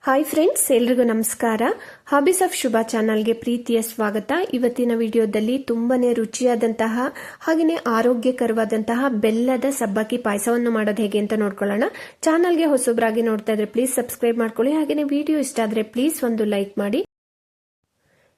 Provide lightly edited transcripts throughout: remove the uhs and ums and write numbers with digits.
Hi friends, ಎಲ್ರಿಗೂ ನಮಸ್ಕಾರ. Hobbies of Shubha ಚಾನಲ್ಗೆ ಪ್ರೀತಿಯ ಸ್ವಾಗತ. ಇವತ್ತಿನ ವಿಡಿಯೋದಲ್ಲಿ ತುಂಬಾನೇ ರುಚಿಯಾದಂತಹ ಹಾಗೆಯೇ ಆರೋಗ್ಯಕರವಾದಂತಹ ಬೆಲ್ಲದ ಸಬ್ಬಕ್ಕಿ ಪಾಯಸವನ್ನು ಮಾಡೋದು ಹೇಗೆ ಅಂತ ನೋಡ್ಕೊಳ್ಳೋಣ. ಚಾನಲ್ಗೆ ಹೊಸಬ್ರಾಗಿ ನೋಡ್ತಾ ಇದ್ರೆ ಪ್ಲೀಸ್ ಸಬ್ಸ್ಕ್ರೈಬ್ ಮಾಡ್ಕೊಳ್ಳಿ. ಹಾಗೆಯೇ ವಿಡಿಯೋ ಇಷ್ಟ ಆದ್ರೆ ಪ್ಲೀಸ್ ಒಂದು ಲೈಕ್ ಮಾಡಿ.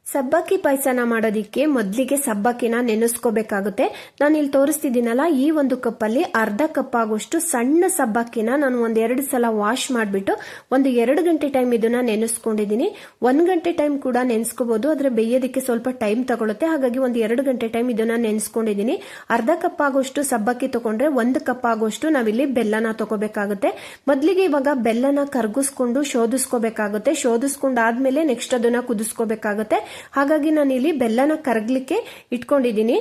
ಸಬ್ಬಕ್ಕಿ ಪಾಯಸನ ಮಾಡೋದಿಕ್ಕೆ ಮೊದಲಿಗೆ ಸಬ್ಬಕ್ಕಿನ ನೆನೆಸ್ಕೋಬೇಕಾಗುತ್ತೆ. ನಾನು ಇಲ್ಲಿ ತೋರಿಸ್ತಿದ್ದೀನಲ್ಲ, ಈ ಒಂದು ಕಪ್ಪಲ್ಲಿ ಅರ್ಧ ಕಪ್ ಆಗುವಷ್ಟು ಸಣ್ಣ ಸಬ್ಬಕ್ಕಿನ ನಾನು ಒಂದೆರಡು ಸಲ ವಾಶ್ ಮಾಡಿಬಿಟ್ಟು ಒಂದು 2 ಗಂಟೆ ಟೈಮ್ ಇದನ್ನ ನೆನೆಸ್ಕೊಂಡಿದ್ದೀನಿ. 1 ಗಂಟೆ ಟೈಮ್ ಕೂಡ ನೆನೆಸ್ಕೋಬಹುದು, ಆದ್ರೆ ಬೇಯೋದಕ್ಕೆ ಸ್ವಲ್ಪ ಟೈಮ್ ತಗೊಳುತ್ತೆ. ಹಾಗಾಗಿ ಒಂದು 2 ಗಂಟೆ ಟೈಮ್ ಇದನ್ನ ನೆನೆಸ್ಕೊಂಡಿದ್ದೀನಿ. ಅರ್ಧ ಕಪ್ ಆಗುವಷ್ಟು ಸಬ್ಬಕ್ಕಿ ತಗೊಂಡ್ರೆ 1 ಕಪ್ ಆಗುವಷ್ಟು ನಾವಿಲ್ಲಿ ಬೆಲ್ಲನ ತಗೋಬೇಕಾಗುತ್ತೆ. ಮೊದಲಿಗೆ ಇವಾಗ ಬೆಲ್ಲನ ಕರ್ಗಿಸ್ಕೊಂಡು ಶೋಧಿಸ್ಕೋಬೇಕಾಗುತ್ತೆ. ಶೋಧಿಸ್ಕೊಂಡಾದ್ಮೇಲೆ ನೆಕ್ಸ್ಟ್ ಅದನ್ನ ಕುದಿಸ್ಕೋಬೇಕಾಗುತ್ತೆ. ಹಾಗಾಗಿ ನಾನು ಇಲ್ಲಿ ಬೆಲ್ಲನ ಕರಗಲಿಕ್ಕೆ ಇಟ್ಕೊಂಡಿದ್ದೀನಿ.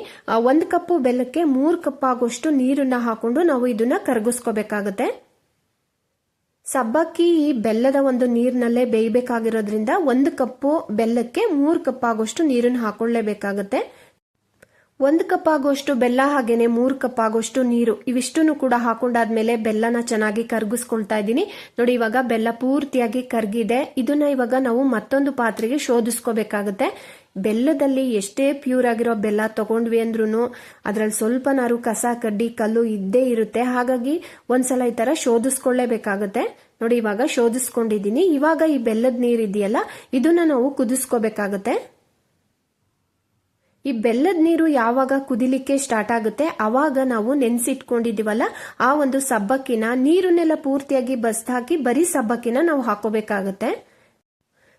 1 ಕಪ್ ಬೆಲ್ಲಕ್ಕೆ 3 ಕಪ್ ಆಗುವಷ್ಟು ನೀರನ್ನ ಹಾಕೊಂಡು ನಾವು ಇದನ್ನ ಕರಗಿಸ್ಕೋಬೇಕಾಗುತ್ತೆ. ಸಬ್ಬಕ್ಕಿ ಈ ಬೆಲ್ಲದ ಒಂದು ನೀರಿನಲ್ಲೇ ಬೇಯಬೇಕಾಗಿರೋದ್ರಿಂದ 1 ಕಪ್ ಬೆಲ್ಲಕ್ಕೆ 3 ಕಪ್ ಆಗುವಷ್ಟು ನೀರನ್ನು ಹಾಕೊಳ್ಳೇಬೇಕಾಗುತ್ತೆ. 1 ಕಪ್ ಆಗುವಷ್ಟು ಬೆಲ್ಲ ಹಾಗೇನೆ 3 ಕಪ್ ಆಗುವಷ್ಟು ನೀರು ಇವಿಷ್ಟನ್ನು ಕೂಡ ಹಾಕೊಂಡಾದ್ಮೇಲೆ ಬೆಲ್ಲನ ಚೆನ್ನಾಗಿ ಕರಗಿಸ್ಕೊಳ್ತಾ ಇದ್ದೀನಿ. ನೋಡಿ, ಇವಾಗ ಬೆಲ್ಲ ಪೂರ್ತಿಯಾಗಿ ಕರಗಿದೆ. ಇದನ್ನ ಇವಾಗ ನಾವು ಮತ್ತೊಂದು ಪಾತ್ರೆಗೆ ಶೋಧಿಸ್ಕೋಬೇಕಾಗುತ್ತೆ. ಬೆಲ್ಲದಲ್ಲಿ ಎಷ್ಟೇ ಪ್ಯೂರ್ ಆಗಿರೋ ಬೆಲ್ಲ ತಗೊಂಡ್ವಿ ಅಂದ್ರೂ ಅದ್ರಲ್ಲಿ ಸ್ವಲ್ಪನಾರು ಕಸ ಕಡ್ಡಿ ಕಲ್ಲು ಇದ್ದೇ ಇರುತ್ತೆ. ಹಾಗಾಗಿ ಒಂದ್ಸಲ ಈ ತರ ಶೋಧಿಸ್ಕೊಳ್ಳೇಬೇಕಾಗುತ್ತೆ. ನೋಡಿ, ಇವಾಗ ಶೋಧಿಸ್ಕೊಂಡಿದ್ದೀನಿ. ಇವಾಗ ಈ ಬೆಲ್ಲದ ನೀರ್ ಇದೆಯಲ್ಲ, ಇದನ್ನ ನಾವು ಕುದಿಸ್ಕೋಬೇಕಾಗುತ್ತೆ. ಈ ಬೆಲ್ಲದ ನೀರು ಯಾವಾಗ ಕುದಿಲಿಕ್ಕೆ ಸ್ಟಾರ್ಟ್ ಆಗುತ್ತೆ ಅವಾಗ ನಾವು ನೆನೆಸಿಟ್ಕೊಂಡಿದೀವಲ್ಲ ಆ ಒಂದು ಸಬ್ಬಕ್ಕಿನ ನೀರನ್ನೆಲ್ಲ ಪೂರ್ತಿಯಾಗಿ ಬಸ್ದು ಹಾಕಿ ಬರೀ ಸಬ್ಬಕ್ಕಿನ ನಾವು ಹಾಕೋಬೇಕಾಗತ್ತೆ.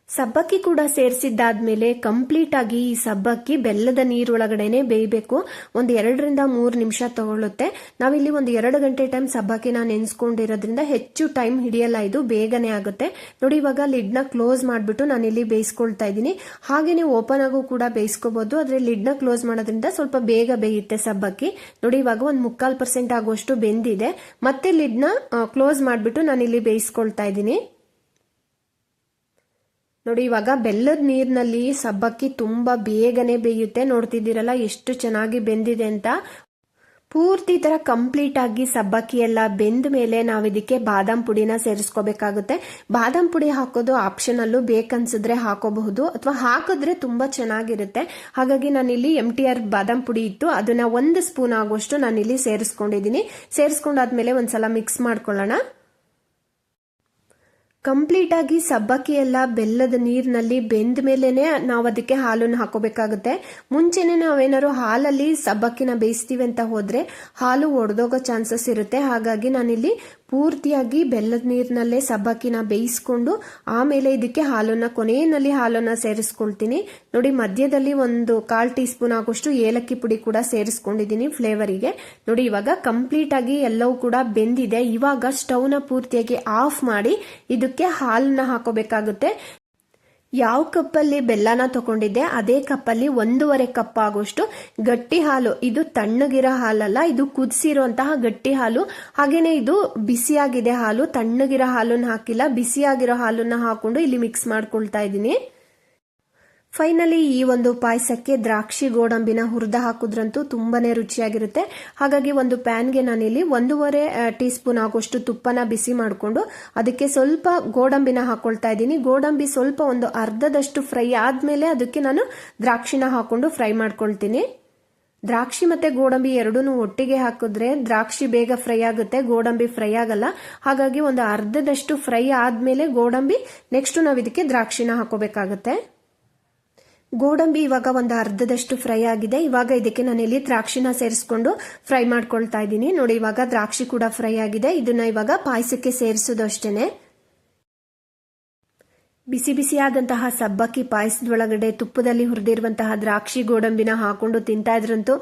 ಸಬ್ಬಕ್ಕಿ ಕೂಡ ಸೇರಿಸಿದ್ದಾದ್ಮೇಲೆ ಕಂಪ್ಲೀಟ್ ಆಗಿ ಈ ಸಬ್ಬಕ್ಕಿ ಬೆಲ್ಲದ ನೀರೊಳಗಡೆನೆ ಬೇಯಬೇಕು. ಒಂದು 2 ರಿಂದ 3 ನಿಮಿಷ ತಗೊಳ್ಳುತ್ತೆ. ನಾವಿಲ್ಲಿ ಒಂದು 2 ಗಂಟೆ ಟೈಮ್ ಸಬ್ಬಕ್ಕಿನ ನೆನೆಸ್ಕೊಂಡಿರೋದ್ರಿಂದ ಹೆಚ್ಚು ಟೈಮ್ ಹಿಡಿಯಲ್ಲ, ಇದು ಬೇಗನೆ ಆಗುತ್ತೆ. ನೋಡಿ, ಇವಾಗ ಲಿಡ್ ನ ಕ್ಲೋಸ್ ಮಾಡ್ಬಿಟ್ಟು ನಾನಿಲ್ಲಿ ಬೇಯಿಸ್ಕೊಳ್ತಾ ಇದ್ದೀನಿ. ಹಾಗೇನೆ ಓಪನ್ ಆಗು ಕೂಡ ಬೇಯಿಸ್ಕೋಬಹುದು, ಆದ್ರೆ ಲಿಡ್ ನ ಕ್ಲೋಸ್ ಮಾಡೋದ್ರಿಂದ ಸ್ವಲ್ಪ ಬೇಗ ಬೇಯುತ್ತೆ ಸಬ್ಬಕ್ಕಿ. ನೋಡಿ, ಇವಾಗ ಒಂದು 3/4% ಆಗುವಷ್ಟು ಬೆಂದಿದೆ. ಮತ್ತೆ ಲಿಡ್ ನ ಕ್ಲೋಸ್ ಮಾಡ್ಬಿಟ್ಟು ನಾನಿಲ್ಲಿ ಬೇಯಿಸ್ಕೊಳ್ತಾ ಇದ್ದೀನಿ. ನೋಡಿ, ಇವಾಗ ಬೆಲ್ಲದ ನೀರಿನಲ್ಲಿ ಸಬ್ಬಕ್ಕಿ ತುಂಬಾ ಬೇಗನೆ ಬೇಯುತ್ತೆ. ನೋಡ್ತಿದ್ದೀರಲ್ಲ ಎಷ್ಟು ಚೆನ್ನಾಗಿ ಬೆಂದಿದೆ ಅಂತ. ಪೂರ್ತಿ ತರ ಕಂಪ್ಲೀಟ್ ಆಗಿ ಸಬ್ಬಕ್ಕಿ ಎಲ್ಲ ಬೆಂದ ಮೇಲೆ ನಾವು ಇದಕ್ಕೆ ಬಾದಾಮ್ ಪುಡಿನ ಸೇರಿಸ್ಕೋಬೇಕಾಗುತ್ತೆ. ಬಾದಾಮ್ ಪುಡಿ ಹಾಕೋದು ಆಪ್ಷನಲ್ಲು, ಬೇಕನ್ಸಿದ್ರೆ ಹಾಕೋಬಹುದು ಅಥವಾ ಹಾಕಿದ್ರೆ ತುಂಬಾ ಚೆನ್ನಾಗಿರುತ್ತೆ. ಹಾಗಾಗಿ ನಾನಿಲ್ಲಿ MTR ಬಾದಾಮ್ ಪುಡಿ ಇತ್ತು, ಅದನ್ನ 1 ಸ್ಪೂನ್ ಆಗುವಷ್ಟು ನಾನಿಲ್ಲಿ ಸೇರಿಸ್ಕೊಂಡಿದ್ದೀನಿ. ಸೇರಿಸ್ಕೊಂಡಾದ್ಮೇಲೆ ಒಂದ್ಸಲ ಮಿಕ್ಸ್ ಮಾಡ್ಕೊಳ್ಳೋಣ. ಕಂಪ್ಲೀಟ್ ಆಗಿ ಸಬ್ಬಕ್ಕಿ ಎಲ್ಲ ಬೆಲ್ಲದ ನೀರಿನಲ್ಲಿ ಬೆಂದ ಮೇಲೆನೆ ನಾವು ಅದಕ್ಕೆ ಹಾಲನ್ನು ಹಾಕೋಬೇಕಾಗುತ್ತೆ. ಮುಂಚೆನೆ ನಾವೇನಾದ್ರು ಹಾಲಲ್ಲಿ ಸಬ್ಬಕ್ಕಿನ ಬೇಯಿಸ್ತೀವಿ ಅಂತ ಹೋದ್ರೆ ಹಾಲು ಒಡೆದೋಗೋ ಚಾನ್ಸಸ್ ಇರುತ್ತೆ. ಹಾಗಾಗಿ ನಾನಿಲ್ಲಿ ಪೂರ್ತಿಯಾಗಿ ಬೆಲ್ಲದ ನೀರಿನಲ್ಲೇ ಸಬ್ಬಕ್ಕಿನ ಬೇಯಿಸ್ಕೊಂಡು ಆಮೇಲೆ ಇದಕ್ಕೆ ಕೊನೆಯಲ್ಲಿ ಹಾಲನ್ನ ಸೇರಿಸ್ಕೊಳ್ತೀನಿ. ನೋಡಿ, ಮಧ್ಯದಲ್ಲಿ ಒಂದು 1/4 ಟೀ ಸ್ಪೂನ್ ಆಗುವಷ್ಟು ಏಲಕ್ಕಿ ಪುಡಿ ಕೂಡ ಸೇರಿಸ್ಕೊಂಡಿದ್ದೀನಿ ಫ್ಲೇವರಿಗೆ. ನೋಡಿ, ಇವಾಗ ಕಂಪ್ಲೀಟ್ ಆಗಿ ಎಲ್ಲವೂ ಕೂಡ ಬೆಂದಿದೆ. ಇವಾಗ ಸ್ಟವ್ ನ ಪೂರ್ತಿಯಾಗಿ ಆಫ್ ಮಾಡಿ ಇದಕ್ಕೆ ಹಾಲನ್ನ ಹಾಕೋಬೇಕಾಗುತ್ತೆ. ಯಾವ ಕಪ್ಪಲ್ಲಿ ಬೆಲ್ಲನ ತಗೊಂಡಿದ್ದೆ ಅದೇ ಕಪ್ಪಲ್ಲಿ 1.5 ಕಪ್ ಆಗುವಷ್ಟು ಗಟ್ಟಿ ಹಾಲು. ಇದು ತಣ್ಣಗಿರೋ ಹಾಲಲ್ಲ, ಇದು ಕುದಿಸಿರುವಂತಹ ಗಟ್ಟಿ ಹಾಲು. ಹಾಗೇನೆ ಇದು ಬಿಸಿಯಾಗಿದೆ ಹಾಲು, ತಣ್ಣಗಿರೋ ಹಾಲನ್ನ ಹಾಕಿಲ್ಲ, ಬಿಸಿಯಾಗಿರೋ ಹಾಲನ್ನ ಹಾಕೊಂಡು ಇಲ್ಲಿ ಮಿಕ್ಸ್ ಮಾಡ್ಕೊಳ್ತಾ ಇದ್ದೀನಿ. ಫೈನಲಿ ಈ ಒಂದು ಪಾಯಸಕ್ಕೆ ದ್ರಾಕ್ಷಿ ಗೋಡಂಬಿನ ಹುರಿದ ಹಾಕಿದ್ರಂತೂ ತುಂಬಾನೇ ರುಚಿಯಾಗಿರುತ್ತೆ. ಹಾಗಾಗಿ ಒಂದು ಪ್ಯಾನ್ಗೆ ನಾನಿಲ್ಲಿ 1.5 ಟೀ ಸ್ಪೂನ್ ಆಗುವಷ್ಟು ತುಪ್ಪನ ಬಿಸಿ ಮಾಡಿಕೊಂಡು ಅದಕ್ಕೆ ಸ್ವಲ್ಪ ಗೋಡಂಬಿನ ಹಾಕೊಳ್ತಾ ಇದ್ದೀನಿ. ಗೋಡಂಬಿ ಸ್ವಲ್ಪ ಒಂದು ಅರ್ಧದಷ್ಟು ಫ್ರೈ ಆದ್ಮೇಲೆ ಅದಕ್ಕೆ ನಾನು ದ್ರಾಕ್ಷಿನ ಹಾಕೊಂಡು ಫ್ರೈ ಮಾಡ್ಕೊಳ್ತೀನಿ. ದ್ರಾಕ್ಷಿ ಮತ್ತೆ ಗೋಡಂಬಿ ಎರಡೂನು ಒಟ್ಟಿಗೆ ಹಾಕಿದ್ರೆ ದ್ರಾಕ್ಷಿ ಬೇಗ ಫ್ರೈ ಆಗುತ್ತೆ, ಗೋಡಂಬಿ ಫ್ರೈ ಆಗಲ್ಲ. ಹಾಗಾಗಿ ಒಂದು ಅರ್ಧದಷ್ಟು ಫ್ರೈ ಆದ್ಮೇಲೆ ಗೋಡಂಬಿ, ನೆಕ್ಸ್ಟ್ ನಾವು ಇದಕ್ಕೆ ದ್ರಾಕ್ಷಿನ ಹಾಕೋಬೇಕಾಗತ್ತೆ. ಗೋಡಂಬಿ ಇವಾಗ ಒಂದು ಅರ್ಧದಷ್ಟು ಫ್ರೈ ಆಗಿದೆ. ಇವಾಗ ಇದಕ್ಕೆ ನಾನಿಲ್ಲಿ ದ್ರಾಕ್ಷಿನ ಸೇರಿಸ್ಕೊಂಡು ಫ್ರೈ ಮಾಡ್ಕೊಳ್ತಾ ಇದ್ದೀನಿ. ನೋಡಿ, ಇವಾಗ ದ್ರಾಕ್ಷಿ ಕೂಡ ಫ್ರೈ ಆಗಿದೆ. ಇದನ್ನ ಇವಾಗ ಪಾಯಸಕ್ಕೆ ಸೇರಿಸೋದು ಅಷ್ಟೇನೆ. ಬಿಸಿ ಬಿಸಿಯಾದಂತಹ ಸಬ್ಬಕ್ಕಿ ಪಾಯಸದೊಳಗಡೆ ತುಪ್ಪದಲ್ಲಿ ಹುರಿದಿರುವಂತಹ ದ್ರಾಕ್ಷಿ ಗೋಡಂಬಿನ ಹಾಕೊಂಡು ತಿಂತಾ ಇದ್ರಂತೂ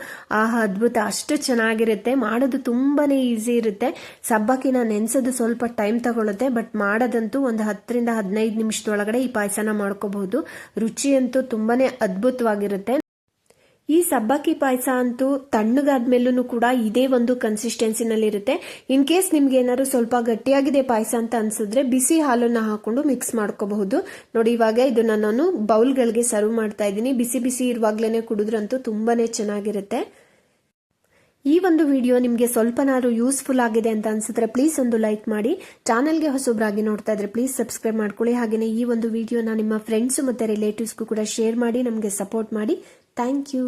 ಅದ್ಭುತ, ಅಷ್ಟು ಚೆನ್ನಾಗಿರುತ್ತೆ. ಮಾಡೋದು ತುಂಬಾನೇ ಈಸಿ ಇರುತ್ತೆ. ಸಬ್ಬಕ್ಕಿನ ನೆನೆಸೋದು ಸ್ವಲ್ಪ ಟೈಮ್ ತಗೊಳುತ್ತೆ, ಬಟ್ ಮಾಡೋದಂತೂ ಒಂದು 10 ರಿಂದ 15 ನಿಮಿಷದೊಳಗಡೆ ಈ ಪಾಯಸನ ಮಾಡ್ಕೋಬಹುದು. ರುಚಿಯಂತೂ ತುಂಬಾನೇ ಅದ್ಭುತವಾಗಿರುತ್ತೆ. ಈ ಸಬ್ಬಕ್ಕಿ ಪಾಯಸ ಅಂತೂ ತಣ್ಣಗಾದ್ಮೇಲೂ ಕೂಡ ಇದೇ ಒಂದು ಕನ್ಸಿಸ್ಟೆನ್ಸಿನಲ್ಲಿರುತ್ತೆ. ಇನ್ ಕೇಸ್ ನಿಮ್ಗೆ ಏನಾದ್ರು ಸ್ವಲ್ಪ ಗಟ್ಟಿಯಾಗಿದೆ ಪಾಯಸ ಅಂತ ಅನ್ಸಿದ್ರೆ ಬಿಸಿ ಹಾಲನ್ನ ಹಾಕೊಂಡು ಮಿಕ್ಸ್ ಮಾಡ್ಕೋಬಹುದು. ನೋಡಿ, ಇವಾಗ ಇದನ್ನ ನಾನು ಬೌಲ್ಗಳಿಗೆ ಸರ್ವ್ ಮಾಡ್ತಾ ಇದ್ದೀನಿ. ಬಿಸಿ ಬಿಸಿ ಇರುವಾಗ್ಲೇನೆ ಕುಡಿದ್ರಂತೂ ತುಂಬಾನೇ ಚೆನ್ನಾಗಿರುತ್ತೆ. ಈ ಒಂದು ವಿಡಿಯೋ ನಿಮಗೆ ಸ್ವಲ್ಪನಾದ್ರೂ ಯೂಸ್ಫುಲ್ ಆಗಿದೆ ಅಂತ ಅನ್ಸಿದ್ರೆ ಪ್ಲೀಸ್ ಒಂದು ಲೈಕ್ ಮಾಡಿ. ಚಾನೆಲ್ಗೆ ಹೊಸಬ್ರಾಗಿ ನೋಡ್ತಾ ಇದ್ರೆ ಪ್ಲೀಸ್ ಸಬ್ಸ್ಕ್ರೈಬ್ ಮಾಡ್ಕೊಳ್ಳಿ. ಹಾಗೆಯೇ ಈ ಒಂದು ವಿಡಿಯೋನ ನಿಮ್ಮ ಫ್ರೆಂಡ್ಸ್ ಮತ್ತೆ ರಿಲೇಟಿವ್ಸ್ಗೂ ಕೂಡ ಶೇರ್ ಮಾಡಿ ನಮಗೆ ಸಪೋರ್ಟ್ ಮಾಡಿ. Thank you.